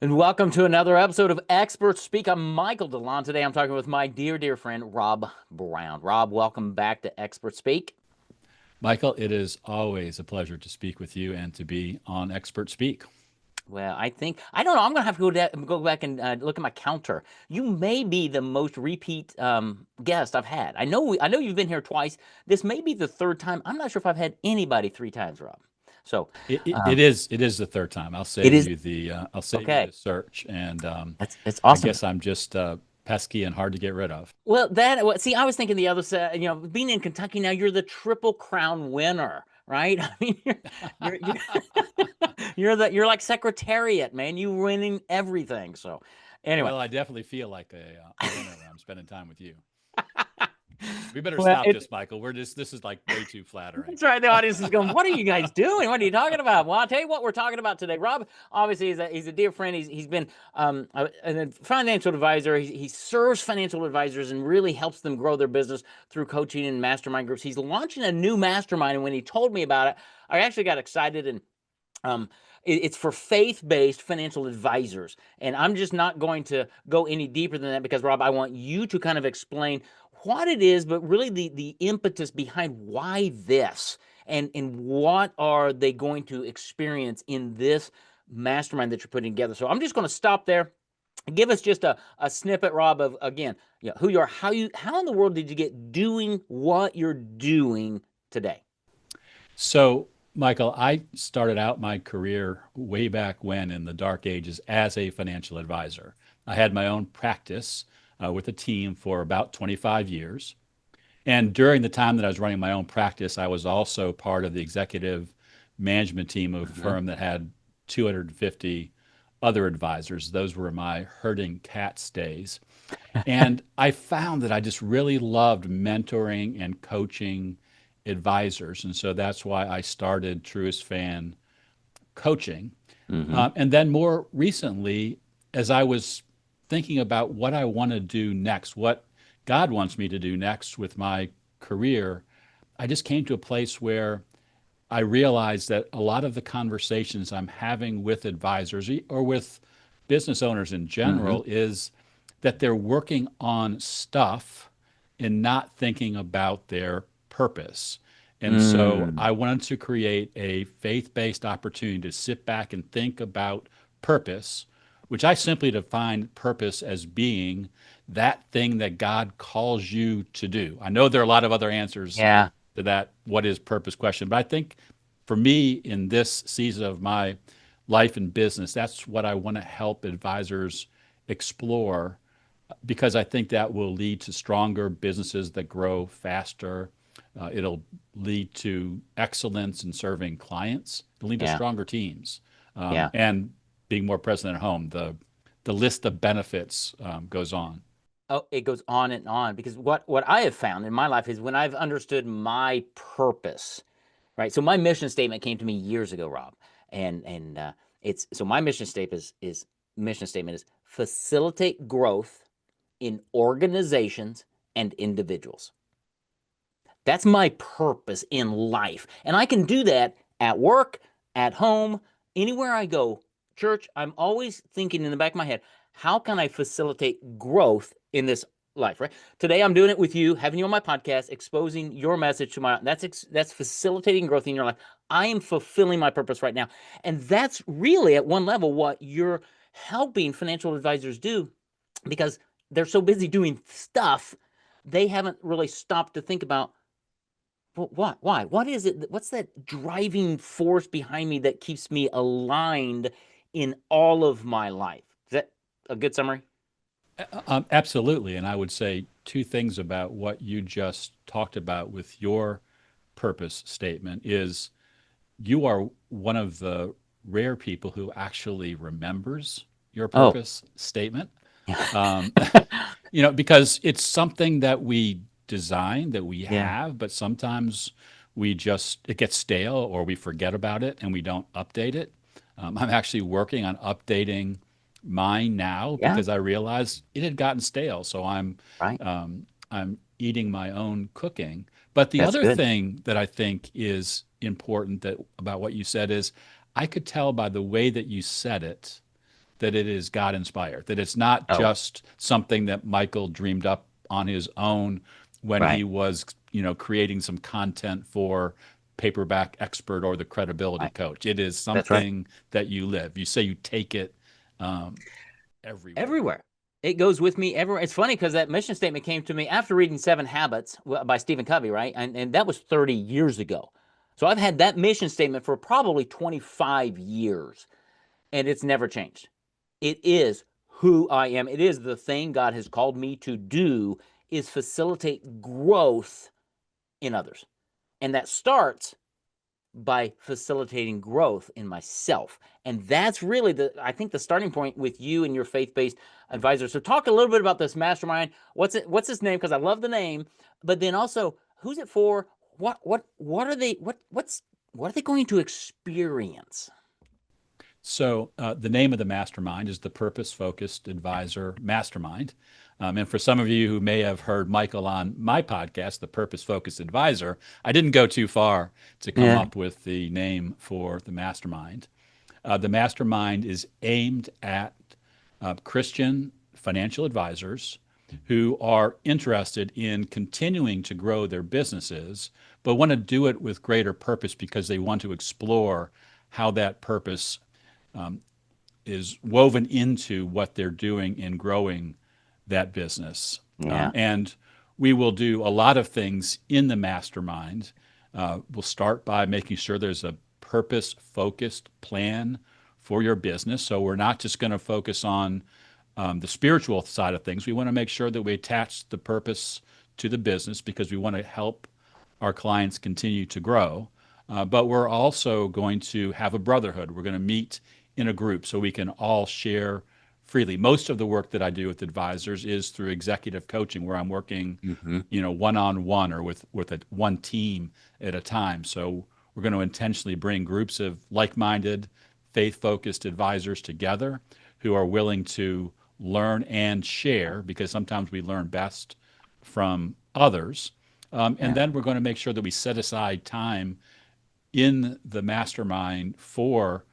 And welcome to another episode of Expert Speak. I'm Michael DeLon. Today I'm talking with my dear friend, Rob Brown. Rob, welcome back to Expert Speak. Michael, it is always a pleasure to speak with you and to be on Expert Speak. Well, I don't know. I'm going to have to go back and look at my counter. You may be the most repeat guest I've had. I know you've been here twice. This may be the third time. I'm not sure if I've had anybody three times, Rob. So It, it, um, it is it is the third time. I'll it save is you the okay. search, and That's I awesome. guess I'm just pesky and hard to get rid of. See, I was thinking the other side, being in Kentucky now, you're the Triple Crown winner, right? I mean, you're you're like Secretariat, man. You winning everything. So, anyway, Well, I definitely feel like a winner when I'm spending time with you. We better well, stop it, this, Michael. This is like way too flattering. that's right. The audience is going, "What are you guys doing? What are you talking about?" Well, I'll tell you what we're talking about today. Rob, obviously, he's a dear friend. He's been a financial advisor. He serves financial advisors and really helps them grow their business through coaching and mastermind groups. He's launching a new mastermind, and when he told me about it, I actually got excited and um, it's for faith-based financial advisors, and I'm just not going to go any deeper than that because Rob, I want you to kind of explain what it is, but really the impetus behind why this, and what are they going to experience in this mastermind that you're putting together. So I'm just going to stop there. Give us just a snippet, Rob, of again, who you are, how in the world did you get doing what you're doing today? So, Michael, I started out my career way back when in the dark ages as a financial advisor. I had my own practice with a team for about 25 years. And during the time that I was running my own practice, I was also part of the executive management team of a Mhm. firm that had 250 other advisors. Those were my herding cats days. And I found that I just really loved mentoring and coaching advisors. And so that's why I started Truist Fan Coaching. Mm-hmm. And then more recently, as I was thinking about what I want to do next, what God wants me to do next with my career, I just came to a place where I realized that a lot of the conversations I'm having with advisors or with business owners in Mm-hmm. general is that they're working on stuff and not thinking about their purpose. And so Mm. I wanted to create a faith based opportunity to sit back and think about purpose, which I simply define purpose as being that thing that God calls you to do. I know there are a lot of other answers Yeah. to that what is purpose question, but I think for me in this season of my life and business, that's what I want to help advisors explore because I think that will lead to stronger businesses that grow faster. It'll lead to excellence in serving clients. It'll lead to Yeah. stronger teams Yeah. and being more present at home. The list of benefits goes on. Oh, it goes on and on because what I have found in my life is when I've understood my purpose, right? So my mission statement came to me years ago, Rob, and it's so my mission statement is facilitate growth in organizations and individuals. That's my purpose in life. And I can do that at work, at home, anywhere I go. Church, I'm always thinking in the back of my head, how can I facilitate growth in this life, right? Today I'm doing it with you, having you on my podcast, exposing your message to my that's facilitating growth in your life. I am fulfilling my purpose right now. And that's really at one level what you're helping financial advisors do because they're so busy doing stuff, they haven't really stopped to think about what? Why? What is it? What's that driving force behind me that keeps me aligned in all of my life? Is that a good summary? Absolutely. And I would say two things about what you just talked about with your purpose statement is you are one of the rare people who actually remembers your Oh, purpose statement. yeah, Um, because it's something that we design, that we yeah, have, but sometimes it gets stale or we forget about it and we don't update it. I'm actually working on updating mine now yeah. because I realized it had gotten stale. So Right. I'm eating my own cooking. But the That's other good. thing that I think is important that about what you said is I could tell by the way that you said it that it is God inspired, that it's not Oh, just something that Michael dreamed up on his own when he right, was, creating some content for Paperback Expert or the Credibility right. Coach. It is That's right. something that you live. You say you take it um, everywhere. Everywhere. It goes with me everywhere. It's funny because that mission statement came to me after reading Seven Habits by Stephen Covey, right? And that was 30 years ago. So I've had that mission statement for probably 25 years, and it's never changed. It is who I am. It is the thing God has called me to do is facilitate growth in others. And that starts by facilitating growth in myself. And that's really I think the starting point with you and your faith-based advisor. So talk a little bit about this mastermind. What's its name? Because I love the name, but then also who's it for? What are they what are they going to experience? So, the name of the mastermind is the Purpose Focused Advisor Mastermind. And for some of you who may have heard Michael on my podcast, The Purpose Focused Advisor, I didn't go too far to come Yeah. up with the name for the mastermind. The mastermind is aimed at Christian financial advisors who are interested in continuing to grow their businesses, but want to do it with greater purpose because they want to explore how that purpose is woven into what they're doing in growing that business. Yeah. And we will do a lot of things in the mastermind. We'll start by making sure there's a purpose focused plan for your business. So we're not just going to focus on the spiritual side of things. We want to make sure that we attach the purpose to the business because we want to help our clients continue to grow. But we're also going to have a brotherhood. We're going to meet in a group so we can all share freely. Most of the work that I do with advisors is through executive coaching, where I'm working, Mm-hmm. one on one or with one team at a time. So we're going to intentionally bring groups of like-minded, faith-focused advisors together who are willing to learn and share, because sometimes we learn best from others. And Yeah. then we're going to make sure that we set aside time in the mastermind for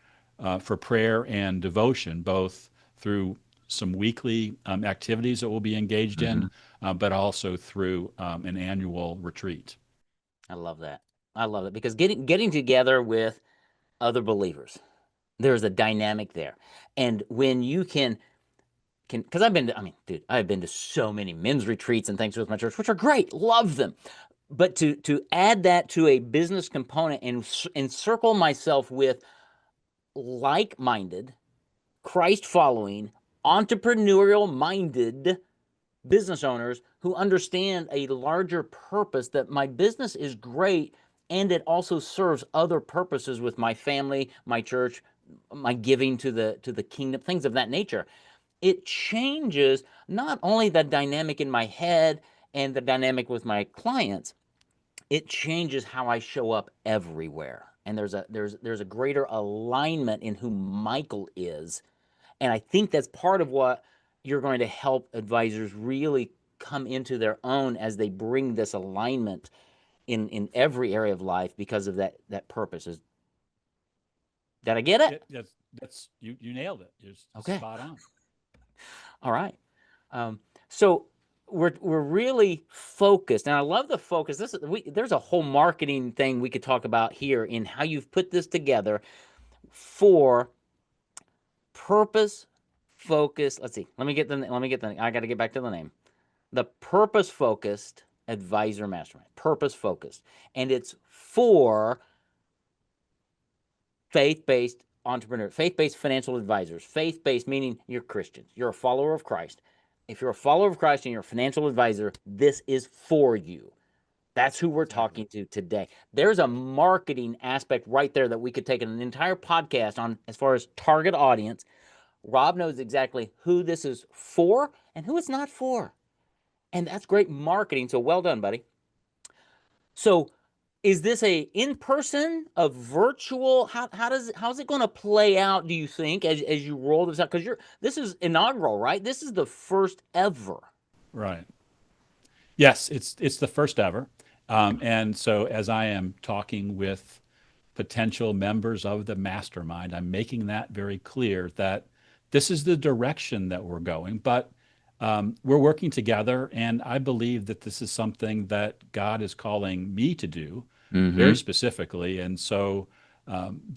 prayer and devotion, both through some weekly activities that we'll be engaged Mm-hmm. in, but also through an annual retreat. I love that. I love it because getting together with other believers, there's a dynamic there. And when you can because I've been to, I mean, dude, I've been to so many men's retreats and things with my church, which are great, love them. But to add that to a business component and encircle myself with like-minded, Christ-following, entrepreneurial-minded business owners who understand a larger purpose that my business is great and it also serves other purposes with my family, my church, my giving to the kingdom, things of that nature. It changes not only the dynamic in my head and the dynamic with my clients, it changes how I show up everywhere. And there's a greater alignment in who Michael is. And I think that's part of what you're going to help advisors really come into their own as they bring this alignment in every area of life because of that purpose. Did I get it? That's you nailed it. You're Okay. spot on. All right. So we're really focused, and I love the focus. There's a whole marketing thing we could talk about here in how you've put this together for purpose focused. Let's see. Let me get the. I got to get back to the name. The purpose focused advisor mastermind. Purpose focused, and it's for faith-based entrepreneur, faith-based financial advisors, faith-based meaning you're Christians, you're a follower of Christ. If you're a follower of Christ and you're a financial advisor, this is for you. That's who we're Exactly. talking to today. There's a marketing aspect right there that we could take an entire podcast on as far as target audience. Rob knows exactly who this is for and who it's not for. And that's great marketing. So well done, buddy. So is this a in person, a virtual? How's it going to play out? Do you think as you roll this out? Because this is inaugural, right? This is the first ever. Right. Yes, it's the first ever. And so as I am talking with potential members of the mastermind, I'm making that very clear that this is the direction that we're going. But we're working together, and I believe that this is something that God is calling me to do very Mm-hmm. specifically. And so,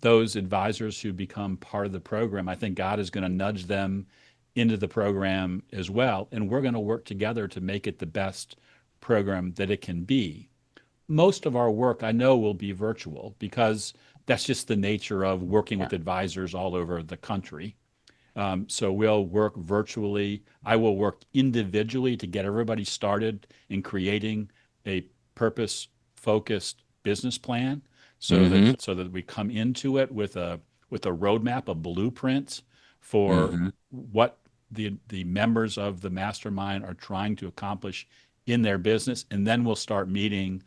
those advisors who become part of the program, I think God is going to nudge them into the program as well. And we're going to work together to make it the best program that it can be. Most of our work, I know, will be virtual because that's just the nature of working Yeah. with advisors all over the country. So we'll work virtually. I will work individually to get everybody started in creating a purpose focused business plan Mm-hmm. so that we come into it with a roadmap, a blueprint for Mm-hmm. what the members of the mastermind are trying to accomplish in their business. And then we'll start meeting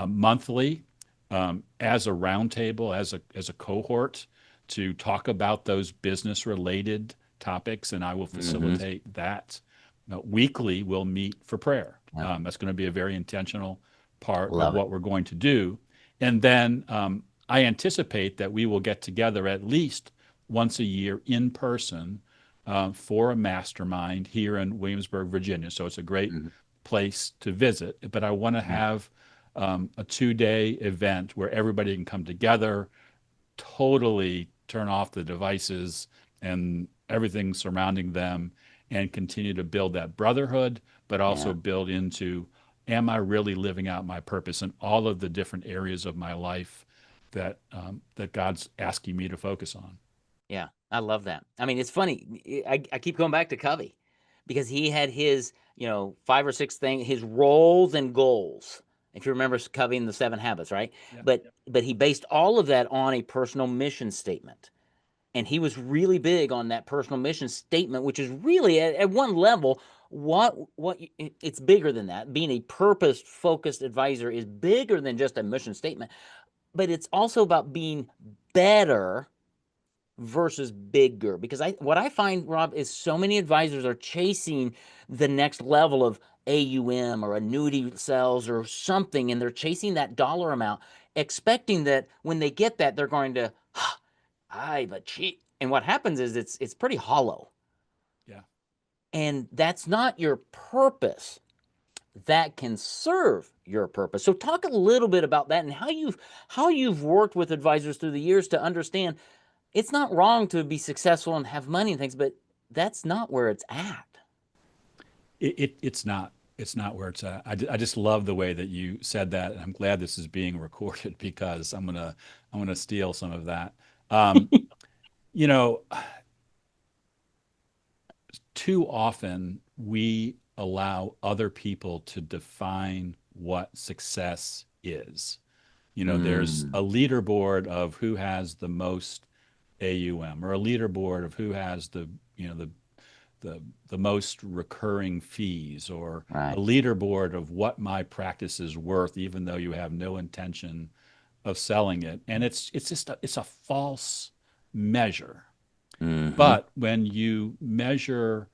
monthly as a roundtable, as a cohort to talk about those business related topics, and I will Mm-hmm. facilitate that. Weekly, we'll meet for prayer. Yeah. That's going to be a very intentional part of Love it. what we're going to do. And then I anticipate that we will get together at least once a year in person for a mastermind here in Williamsburg, Virginia. So it's a great Mm-hmm. place to visit. But I want to Yeah. have a 2 day event where everybody can come together, totally turn off the devices and everything surrounding them, and continue to build that brotherhood, but also Yeah. build into, am I really living out my purpose in all of the different areas of my life that God's asking me to focus on? Yeah, I love that. I mean, it's funny. I keep going back to Covey because he had his, 5 or 6 his roles and goals. If you remember Covey and the 7 Habits, right? Yeah. But he based all of that on a personal mission statement. And he was really big on that personal mission statement, which is really at one level what it's bigger than that. Being a purpose focused advisor is bigger than just a mission statement, but it's also about being better versus bigger, because I what I find, Rob, is so many advisors are chasing the next level of AUM or annuity sales or something, and they're chasing that dollar amount, expecting that when they get that they're going to I've achieved. And what happens is it's pretty hollow, Yeah. and that's not your purpose. That can serve your purpose. So talk a little bit about that and how you've worked with advisors through the years to understand it's not wrong to be successful and have money and things, but that's not where it's at. It's not. It's not where it's at. I just love the way that you said that, and I'm glad this is being recorded because I'm gonna steal some of that. Um, you know, Too often we allow other people to define what success is. There's Mm, a leaderboard of who has the most AUM, or a leaderboard of who has the most recurring fees, or a right. leaderboard of what my practice is worth, even though you have no intention of selling it. And it's a false measure. Mm-hmm. But when you measure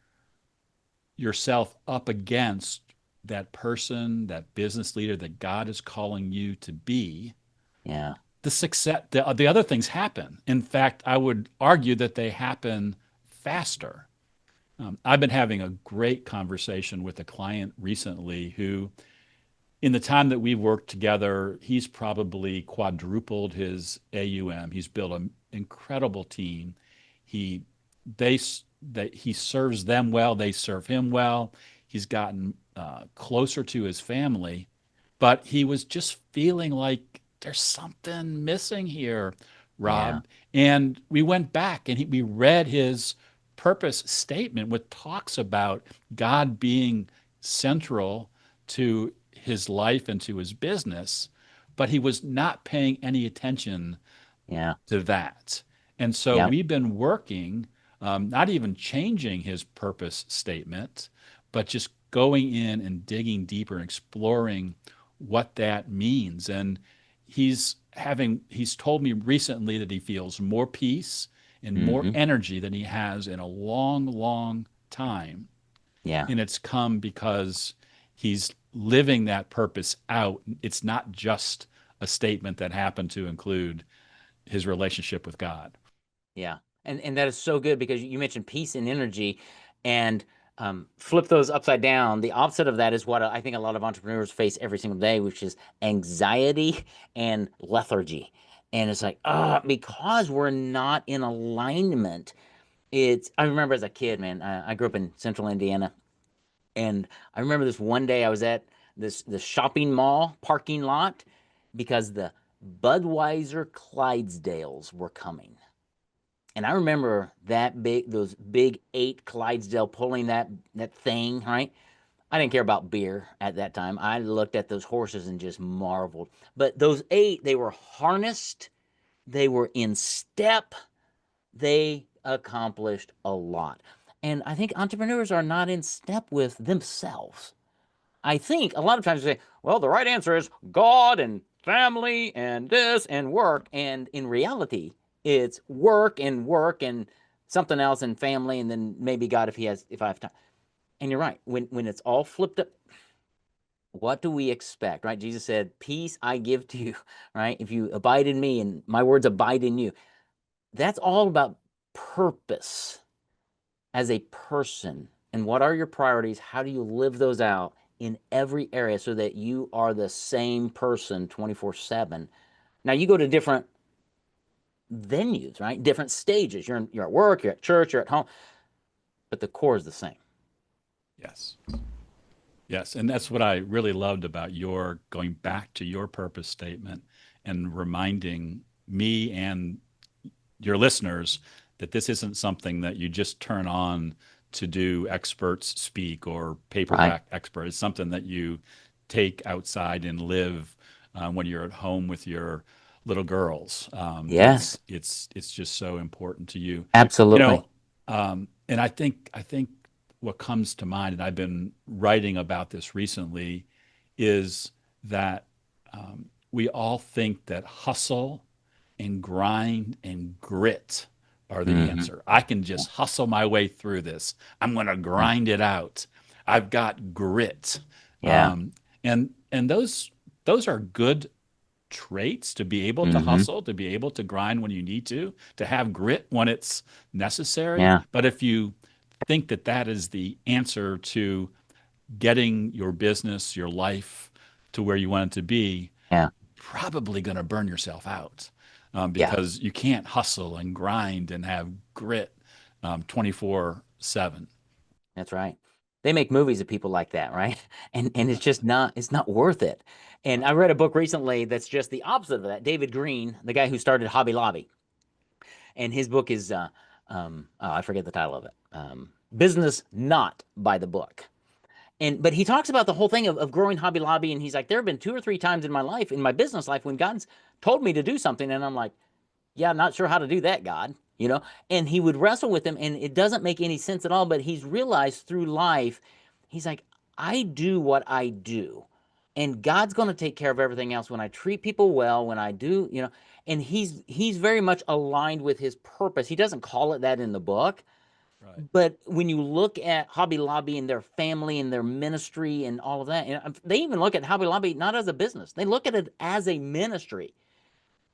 yourself up against that person, that business leader that God is calling you to be, Yeah. the other things happen. In fact, I would argue that they happen faster. I've been having a great conversation with a client recently who, in the time that we've worked together, he's probably quadrupled his AUM. He's built an incredible team. He they that he serves them well. They serve him well. He's gotten closer to his family, but he was just feeling like there's something missing here, Yeah. Rob. And we went back and we read his purpose statement, which talks about God being central to his life and to his business, but he was not paying any attention Yeah. to that. And so Yeah. we've been working, not even changing his purpose statement, but just going in and digging deeper and exploring what that means. And he's told me recently that he feels more peace and more Mm-hmm. energy than he has in a long, long time. Yeah. And it's come because he's living that purpose out. It's not just a statement that happened to include his relationship with God. Yeah. And that is so good because you mentioned peace and energy, and flip those upside down. The opposite of that is what I think a lot of entrepreneurs face every single day, which is anxiety and lethargy. And it's like, because we're not in alignment. I remember as a kid, man, I grew up in central Indiana, and I remember this one day I was at the shopping mall parking lot because the Budweiser Clydesdales were coming. And I remember those big eight Clydesdale pulling that thing, right? I didn't care about beer at that time. I looked at those horses and just marveled. But those eight, they were harnessed, they were in step, they accomplished a lot. And I think entrepreneurs are not in step with themselves. I think a lot of times they say, well, the right answer is God and family and this and work. And in reality, it's work and something else and family and then maybe God if I have time. And you're right. When it's all flipped up, what do we expect? Right? Jesus said, peace I give to you, right? If you abide in me and my words abide in you. That's all about purpose as a person, and what are your priorities? How do you live those out in every area so that you are the same person 24/7? Now you go to different venues, right? Different stages. You're at work, you're at church, you're at home, but the core is the same. Yes. Yes, and that's what I really loved about your going back to your purpose statement and reminding me and your listeners that this isn't something that you just turn on to do experts speak or Right? paperback expert. It's something that you take outside and live when you're at home with your little girls. Yes, It's just so important to you. You absolutely. know, and I think what comes to mind, and I've been writing about this recently, is that we all think that hustle and grind and grit are the Hmm. answer. I can just hustle my way through this. I'm going to Yeah. grind it out. I've got grit. Yeah. And those are good traits to be able to Hmm. hustle, to be able to grind when you need to have grit when it's necessary. Yeah. But if you think that that is the answer to getting your business, your life to where you want it to be, Yeah. probably going to burn yourself out Yeah. because you can't hustle and grind and have grit 24/7. That's right. They make movies of people like that, right? And it's not worth it. And I read a book recently that's just the opposite of that. David Green, the guy who started Hobby Lobby, and his book is I forget the title of it. Business Not by the Book. But he talks about the whole thing of growing Hobby Lobby, and he's like, there have been two or three times in my life, in my business life, when God's told me to do something, and I'm like, yeah, I'm not sure how to do that, God, you know? And he would wrestle with him, and it doesn't make any sense at all. But he's realized through life, he's like, I do what I do, and God's going to take care of everything else when I treat people well, when I do, you know. And he's very much aligned with his purpose. He doesn't call it that in the book, Right. but when you look at Hobby Lobby and their family and their ministry and all of that, and they even look at Hobby Lobby not as a business, they look at it as a ministry.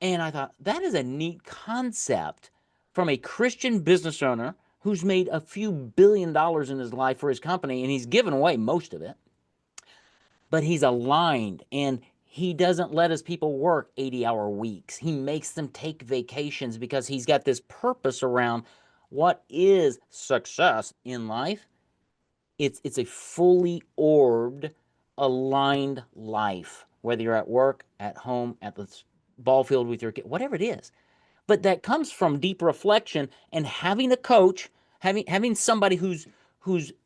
And I thought that is a neat concept from a Christian business owner who's made a few $1 billion in his life for his company, and he's given away most of it, but he's aligned and he doesn't let his people work 80-hour weeks. He makes them take vacations because he's got this purpose around what is success in life. It's a fully orbed, aligned life, whether you're at work, at home, at the ball field with your kid, whatever it is. But that comes from deep reflection and having a coach, having somebody who's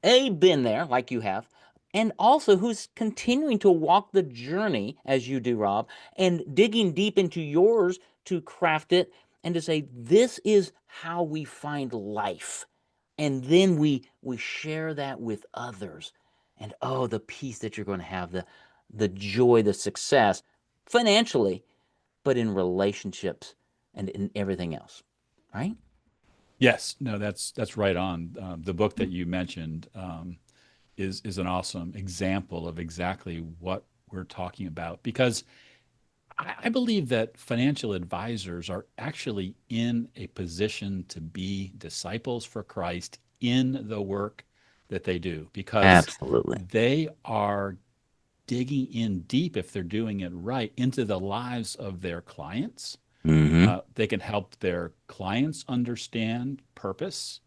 been there like you have, and also who's continuing to walk the journey as you do, Rob, and digging deep into yours to craft it and to say this is how we find life, and then we share that with others, and oh, the peace that you're going to have, the joy, the success financially, but in relationships and in everything else, right? Yes, no, that's right on. The book that you mentioned is an awesome example of exactly what we're talking about because I believe that financial advisors are actually in a position to be disciples for Christ in the work that they do because Absolutely. they are digging in deep, if they're doing it right, into the lives of their clients. Hmm. They can help their clients understand purpose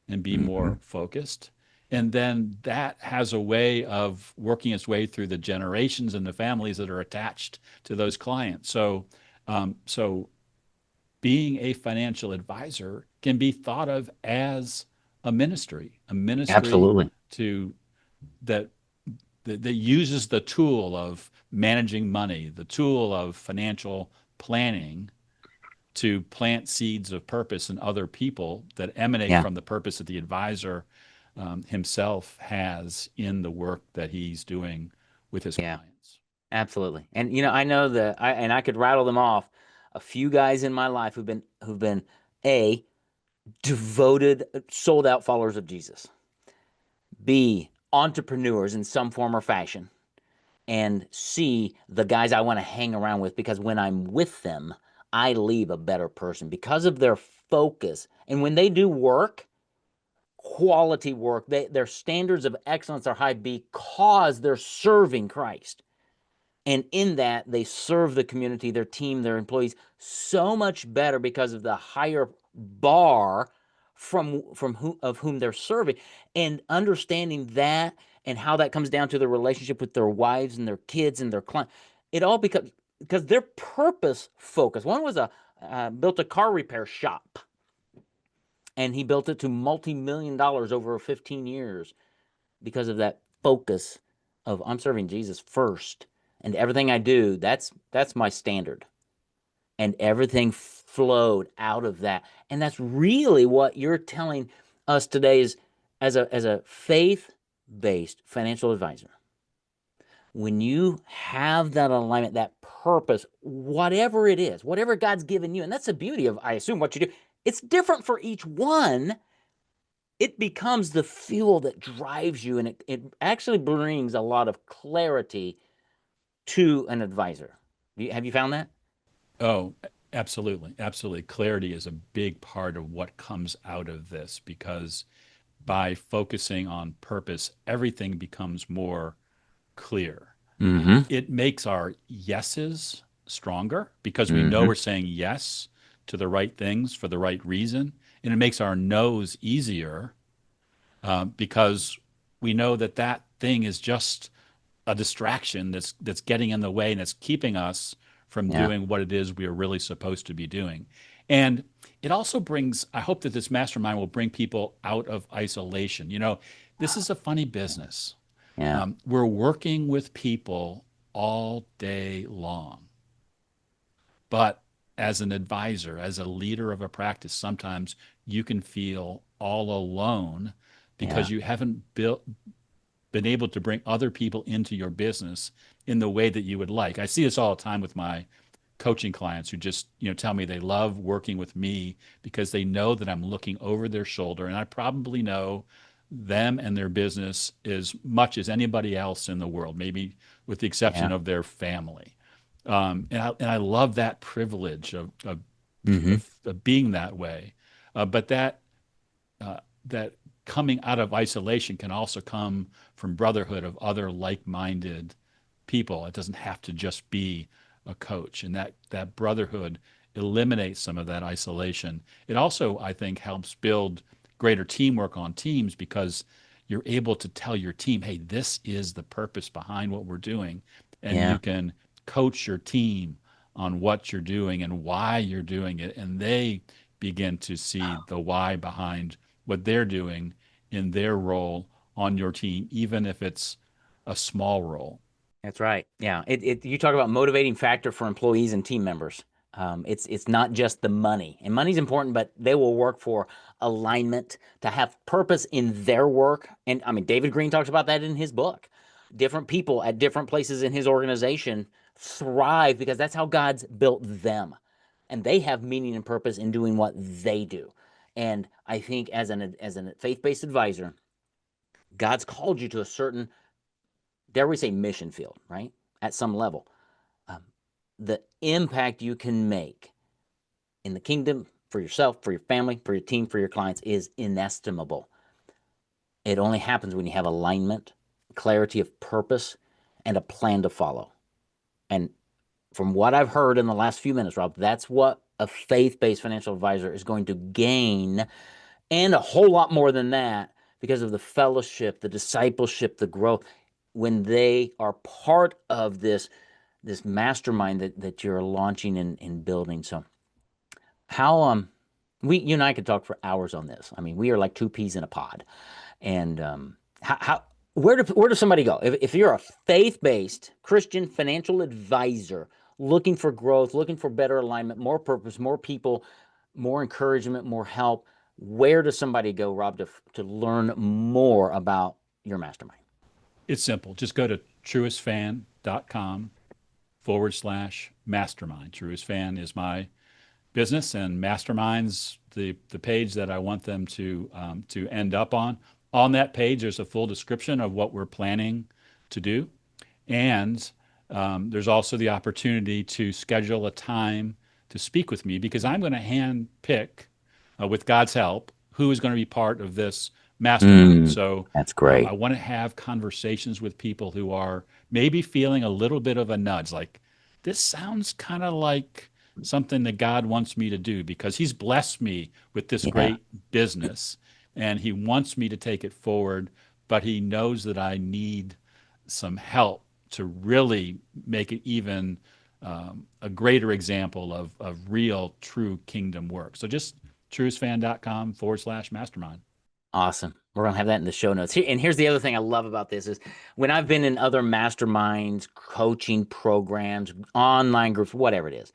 and be Hmm. more focused. And then that has a way of working its way through the generations and the families that are attached to those clients. So being a financial advisor can be thought of as a ministry Absolutely. to that that uses the tool of managing money, the tool of financial planning to plant seeds of purpose in other people that emanate Yeah. from the purpose that the advisor himself has in the work that he's doing with his Yeah. clients. Absolutely. And I know that I could rattle them off. A few guys in my life who've been a devoted, sold out followers of Jesus. B, entrepreneurs in some form or fashion. And C, the guys I want to hang around with because when I'm with them, I leave a better person because of their focus. And when they do work, quality work, their standards of excellence are high because they're serving Christ. And in that, they serve the community, their team, their employees so much better because of the higher bar from whom they're serving, and understanding that and how that comes down to the relationship with their wives and their kids and their clients. It all becomes because they're purpose focused. One was a built a car repair shop, and he built it to multi-million dollars over 15 years because of that focus of I'm serving Jesus first, and everything I do, that's my standard, and everything flowed out of that. And that's really what you're telling us today is as a faith-based financial advisor. When you have that alignment, that purpose, whatever it is, whatever God's given you, and that's the beauty of, I assume, what you do, it's different for each one. It becomes the fuel that drives you, and it actually brings a lot of clarity to an advisor. Have you found that? Oh, absolutely. Absolutely. Clarity is a big part of what comes out of this because by focusing on purpose, everything becomes more clear. Mm-hmm. It makes our yeses stronger because we know Mm-hmm. we're saying yes to the right things for the right reason. And it makes our no's easier because we know that that thing is just a distraction that's getting in the way and it's keeping us from Yeah. doing what it is we are really supposed to be doing. And it also brings, I hope that this mastermind will bring people out of isolation. This is a funny business. Yeah. We're working with people all day long. But as an advisor, as a leader of a practice, sometimes you can feel all alone Yeah. because you haven't been able to bring other people into your business in the way that you would like. I see this all the time with my coaching clients who just, tell me they love working with me because they know that I'm looking over their shoulder and I probably know them and their business as much as anybody else in the world, maybe with the exception Yeah. of their family. And I love that privilege Mm-hmm. of being that way. But that coming out of isolation can also come from brotherhood of other like-minded people. It doesn't have to just be a coach, and that brotherhood eliminates some of that isolation. It also, I think, helps build greater teamwork on teams because you're able to tell your team, "Hey, this is the purpose behind what we're doing," and you Yeah. can coach your team on what you're doing and why you're doing it, and they begin to see the why behind what they're doing in their role on your team, even if it's a small role. That's right. Yeah. You talk about motivating factor for employees and team members. It's not just the money, and money's important, but they will work for alignment, to have purpose in their work. And I mean, David Green talks about that in his book. Different people at different places in his organization thrive because that's how God's built them, and they have meaning and purpose in doing what they do. And I think as a faith-based advisor, God's called you to a certain, dare we say, mission field, right? At some level. Um, the impact you can make in the kingdom for yourself, for your family, for your team, for your clients is inestimable. It only happens when you have alignment, clarity of purpose, and a plan to follow. And from what I've heard in the last few minutes, Rob, that's what a faith based financial advisor is going to gain, and a whole lot more than that because of the fellowship, the discipleship, the growth when they are part of this mastermind that you're launching and building. So how you and I could talk for hours on this. I mean, we are like two peas in a pod. And how where does somebody go if you're a faith-based Christian financial advisor looking for growth, looking for better alignment, more purpose, more people, more encouragement, more help? Where does somebody go, Rob, to learn more about your mastermind? It's simple. Just go to truestfan.com/mastermind. Truest Fan is my business, and Mastermind's the page that I want them to end up on. On that page, there's a full description of what we're planning to do, and there's also the opportunity to schedule a time to speak with me because I'm going to hand pick, with God's help, who is going to be part of this mastermind. So That's great. I want to have conversations with people who are maybe feeling a little bit of a nudge, like this sounds kind of like something that God wants me to do because He's blessed me with this Yeah. great business and He wants me to take it forward, but He knows that I need some help to really make it even a greater example of real, true kingdom work. So just truestfan.com/mastermind. Awesome. We're gonna have that in the show notes. And here's the other thing I love about this is when I've been in other masterminds, coaching programs, online groups, whatever it is,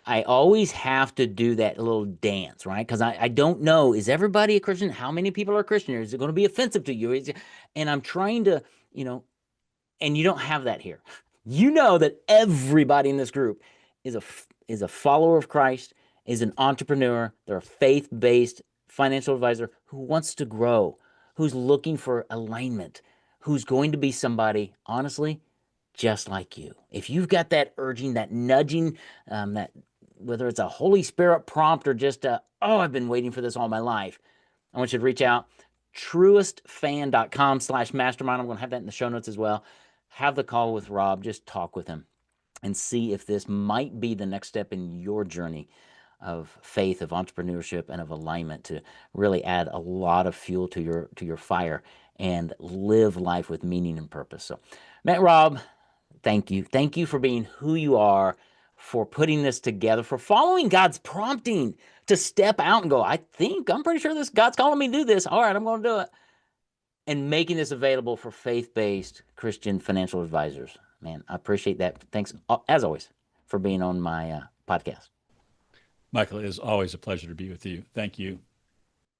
I always have to do that little dance, right? Because I don't know, is everybody a Christian? How many people are Christian? Is it going to be offensive to you? And I'm trying to, you know, and you don't have that here. You know that everybody in this group is a follower of Christ, is an entrepreneur, they're a faith-based financial advisor who wants to grow, who's looking for alignment, who's going to be somebody, honestly, just like you. If you've got that urging, that nudging, that whether it's a Holy Spirit prompt or just oh, I've been waiting for this all my life, I want you to reach out. Truestfan.com/mastermind. I'm going to have that in the show notes as well. Have the call with Rob. Just talk with him and see if this might be the next step in your journey of faith, of entrepreneurship, and of alignment to really add a lot of fuel to your fire and live life with meaning and purpose. So, Matt, Rob, thank you. Thank you for being who you are, for putting this together, for following God's prompting to step out and go, I'm pretty sure this God's calling me to do this. All right, I'm going to do it. And making this available for faith-based Christian financial advisors. Man, I appreciate that. Thanks, as always, for being on my podcast. Michael, it is always a pleasure to be with you. Thank you.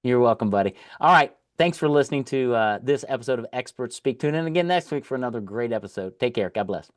You're welcome, buddy. All right. Thanks for listening to this episode of Experts Speak. Tune in again next week for another great episode. Take care. God bless.